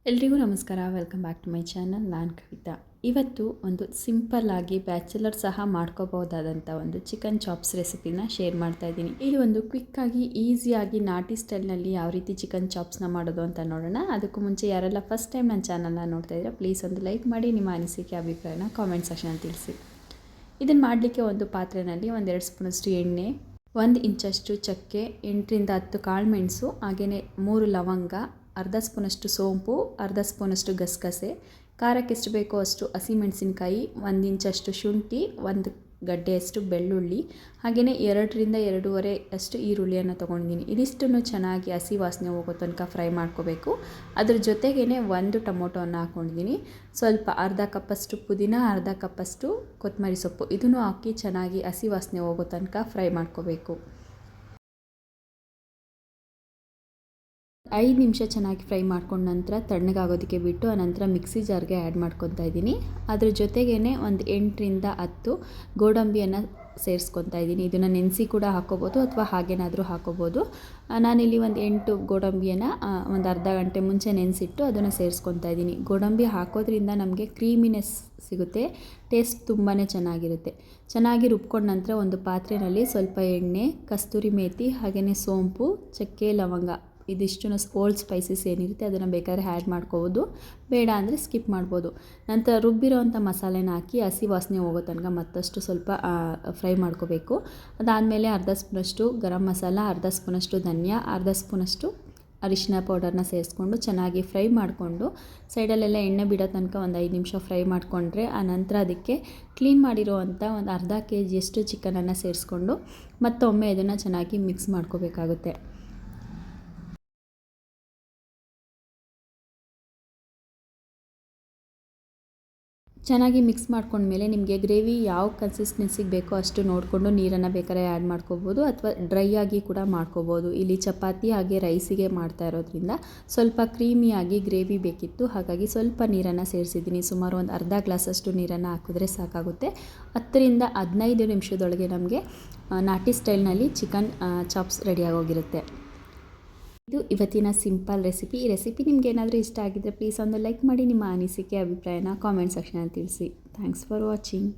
ಎಲ್ರಿಗೂ ನಮಸ್ಕಾರ. Welcome back to my channel. ನಾನು ಕವಿತಾ. ಇವತ್ತು ಒಂದು ಸಿಂಪಲ್ ಆಗಿ ಬ್ಯಾಚುಲರ್ ಸಹ ಮಾಡ್ಕೋಬಹುದಾದಂಥ ಒಂದು ಚಿಕನ್ ಚಾಪ್ಸ್ ರೆಸಿಪಿನ ಶೇರ್ ಮಾಡ್ತಾ ಇದ್ದೀನಿ. ಇದು ಒಂದು ಕ್ವಿಕ್ಕಾಗಿ ಈಸಿಯಾಗಿ ನಾಟಿ ಸ್ಟೈಲ್ನಲ್ಲಿ ಯಾವ ರೀತಿ ಚಿಕನ್ ಚಾಪ್ಸ್ನ ಮಾಡೋದು ಅಂತ ನೋಡೋಣ. ಅದಕ್ಕೂ ಮುಂಚೆ ಯಾರೆಲ್ಲ ಫಸ್ಟ್ ಟೈಮ್ ನನ್ನ ಚಾನಲ್ನ ನೋಡ್ತಾ ಇದ್ದೀರಾ ಪ್ಲೀಸ್ ಒಂದು ಲೈಕ್ ಮಾಡಿ, ನಿಮ್ಮ ಅನಿಸಿಕೆ ಅಭಿಪ್ರಾಯನ ಕಾಮೆಂಟ್ ಸೆಕ್ಷನಲ್ಲಿ ತಿಳಿಸಿ. ಇದನ್ನು ಮಾಡಲಿಕ್ಕೆ ಒಂದು ಪಾತ್ರೆಯಲ್ಲಿ 1-2 ಸ್ಪೂನಷ್ಟು ಎಣ್ಣೆ, 1 ಇಂಚಷ್ಟು ಚಕ್ಕೆ, 8ರಿಂದ 10 ಕಾಳುಮೆಣಸು, ಹಾಗೆಯೇ 3 ಲವಂಗ, ಅರ್ಧ ಸ್ಪೂನಷ್ಟು ಸೋಂಪು, ಅರ್ಧ ಸ್ಪೂನಷ್ಟು ಗಸಗಸೆ, ಖಾರಕ್ಕೆ ಎಷ್ಟು ಬೇಕೋ ಅಷ್ಟು ಹಸಿಮೆಣಸಿನ್ಕಾಯಿ, 1 ಇಂಚಷ್ಟು ಶುಂಠಿ, 1 ಗಡ್ಡೆಯಷ್ಟು ಬೆಳ್ಳುಳ್ಳಿ, ಹಾಗೆಯೇ 2ರಿಂದ 2.5 ಅಷ್ಟು ಈರುಳ್ಳಿಯನ್ನು ತೊಗೊಂಡಿದ್ದೀನಿ. ಇದಿಷ್ಟನ್ನು ಚೆನ್ನಾಗಿ ಹಸಿ ವಾಸನೆ ಹೋಗೋ ತನಕ ಫ್ರೈ ಮಾಡ್ಕೋಬೇಕು. ಅದ್ರ ಜೊತೆಗೇ 1 ಟೊಮೊಟೊವನ್ನು ಹಾಕ್ಕೊಂಡಿದ್ದೀನಿ. ಸ್ವಲ್ಪ ಅರ್ಧ ಕಪ್ಪಷ್ಟು ಪುದೀನ, ಅರ್ಧ ಕಪ್ಪಷ್ಟು ಕೊತ್ತಂಬರಿ ಸೊಪ್ಪು, ಇದನ್ನು ಹಾಕಿ ಚೆನ್ನಾಗಿ ಹಸಿ ವಾಸನೆ ಹೋಗೋ ತನಕ ಫ್ರೈ ಮಾಡ್ಕೋಬೇಕು. 5 ನಿಮಿಷ ಚೆನ್ನಾಗಿ ಫ್ರೈ ಮಾಡ್ಕೊಂಡ ನಂತರ ತಣ್ಣಗಾಗೋದಕ್ಕೆ ಬಿಟ್ಟು ಆನಂತರ ಮಿಕ್ಸಿ ಜಾರ್ಗೆ ಆ್ಯಡ್ ಮಾಡ್ಕೊತಾ ಇದ್ದೀನಿ. ಅದ್ರ ಜೊತೆಗೇ ಒಂದು 8ರಿಂದ 10 ಗೋಡಂಬಿಯನ್ನು ಸೇರಿಸ್ಕೊತಾ ಇದ್ದೀನಿ. ಇದನ್ನು ನೆನೆಸಿ ಕೂಡ ಹಾಕ್ಕೋಬೋದು ಅಥವಾ ಹಾಗೇನಾದರೂ ಹಾಕ್ಕೋಬೋದು. ನಾನಿಲ್ಲಿ ಒಂದು 8 ಗೋಡಂಬಿಯನ್ನು ಒಂದು ಅರ್ಧ ಗಂಟೆ ಮುಂಚೆ ನೆನೆಸಿಟ್ಟು ಅದನ್ನು ಸೇರಿಸ್ಕೊತಾ ಇದ್ದೀನಿ. ಗೋಡಂಬಿ ಹಾಕೋದ್ರಿಂದ ನಮಗೆ ಕ್ರೀಮಿನೆಸ್ ಸಿಗುತ್ತೆ, ಟೇಸ್ಟ್ ತುಂಬಾ ಚೆನ್ನಾಗಿರುತ್ತೆ. ಚೆನ್ನಾಗಿ ರುಬ್ಕೊಂಡ ನಂತರ ಒಂದು ಪಾತ್ರೆಯಲ್ಲಿ ಸ್ವಲ್ಪ ಎಣ್ಣೆ, ಕಸ್ತೂರಿ ಮೇಥಿ, ಹಾಗೆಯೇ ಸೋಂಪು, ಚಕ್ಕೆ, ಲವಂಗ, ಇದಿಷ್ಟು ಓಲ್ಡ್ ಸ್ಪೈಸಸ್ ಏನಿರುತ್ತೆ ಅದನ್ನು ಬೇಕಾದ್ರೆ ಆ್ಯಡ್ ಮಾಡ್ಕೋಬೋದು, ಬೇಡ ಅಂದರೆ ಸ್ಕಿಪ್ ಮಾಡ್ಬೋದು. ನಂತರ ರುಬ್ಬಿರೋವಂಥ ಮಸಾಲೆನ ಹಾಕಿ ಹಸಿ ವಾಸನೆ ಹೋಗೋ ತನಕ ಮತ್ತಷ್ಟು ಸ್ವಲ್ಪ ಫ್ರೈ ಮಾಡ್ಕೋಬೇಕು. ಅದಾದಮೇಲೆ ಅರ್ಧ ಸ್ಪೂನಷ್ಟು ಗರಂ ಮಸಾಲ, ಅರ್ಧ ಸ್ಪೂನಷ್ಟು ಧನಿಯಾ, ಅರ್ಧ ಸ್ಪೂನಷ್ಟು ಅರಿಶಿನ ಪೌಡರ್ನ ಸೇರಿಸ್ಕೊಂಡು ಚೆನ್ನಾಗಿ ಫ್ರೈ ಮಾಡಿಕೊಂಡು ಸೈಡಲ್ಲೆಲ್ಲ ಎಣ್ಣೆ ಬಿಡೋ ತನಕ ಒಂದು 5 ನಿಮಿಷ ಫ್ರೈ ಮಾಡಿಕೊಂಡ್ರೆ ಆನಂತರ ಅದಕ್ಕೆ ಕ್ಲೀನ್ ಮಾಡಿರೋವಂಥ ಒಂದು ಅರ್ಧ ಕೆಜಿಯಷ್ಟು ಚಿಕನನ್ನು ಸೇರಿಸ್ಕೊಂಡು ಮತ್ತೊಮ್ಮೆ ಇದನ್ನು ಚೆನ್ನಾಗಿ ಮಿಕ್ಸ್ ಮಾಡ್ಕೋಬೇಕಾಗುತ್ತೆ. ಚೆನ್ನಾಗಿ ಮಿಕ್ಸ್ ಮಾಡ್ಕೊಂಡ್ಮೇಲೆ ನಿಮಗೆ ಗ್ರೇವಿ ಯಾವ ಕನ್ಸಿಸ್ಟೆನ್ಸಿಗೆ ಬೇಕೋ ಅಷ್ಟು ನೋಡಿಕೊಂಡು ನೀರನ್ನು ಬೇಕಾದ್ರೆ ಆ್ಯಡ್ ಮಾಡ್ಕೋಬೋದು ಅಥವಾ ಡ್ರೈ ಆಗಿ ಕೂಡ ಮಾಡ್ಕೋಬೋದು. ಇಲ್ಲಿ ಚಪಾತಿ ಹಾಗೆ ರೈಸಿಗೆ ಮಾಡ್ತಾ ಇರೋದ್ರಿಂದ ಸ್ವಲ್ಪ ಕ್ರೀಮಿಯಾಗಿ ಗ್ರೇವಿ ಬೇಕಿತ್ತು, ಹಾಗಾಗಿ ಸ್ವಲ್ಪ ನೀರನ್ನು ಸೇರಿಸಿದ್ದೀನಿ. ಸುಮಾರು ಒಂದು ಅರ್ಧ ಗ್ಲಾಸಷ್ಟು ನೀರನ್ನು ಹಾಕಿದ್ರೆ ಸಾಕಾಗುತ್ತೆ. 10ರಿಂದ 15 ನಿಮಿಷದೊಳಗೆ ನಮಗೆ ನಾಟಿ ಸ್ಟೈಲ್ನಲ್ಲಿ ಚಿಕನ್ ಚಾಪ್ಸ್ ರೆಡಿಯಾಗೋಗಿರುತ್ತೆ. ಇದು ಇವತ್ತಿನ ಸಿಂಪಲ್ ರೆಸಿಪಿ. ಈ ರೆಸಿಪಿ ನಿಮ್ಗೆ ಏನಾದರೂ ಇಷ್ಟ ಆಗಿದ್ದರೆ ಪ್ಲೀಸ್ ಒಂದು ಲೈಕ್ ಮಾಡಿ, ನಿಮ್ಮ ಅನಿಸಿಕೆ ಅಭಿಪ್ರಾಯನ ಕಾಮೆಂಟ್ ಸೆಕ್ಷನಲ್ಲಿ ತಿಳಿಸಿ. Thanks for watching.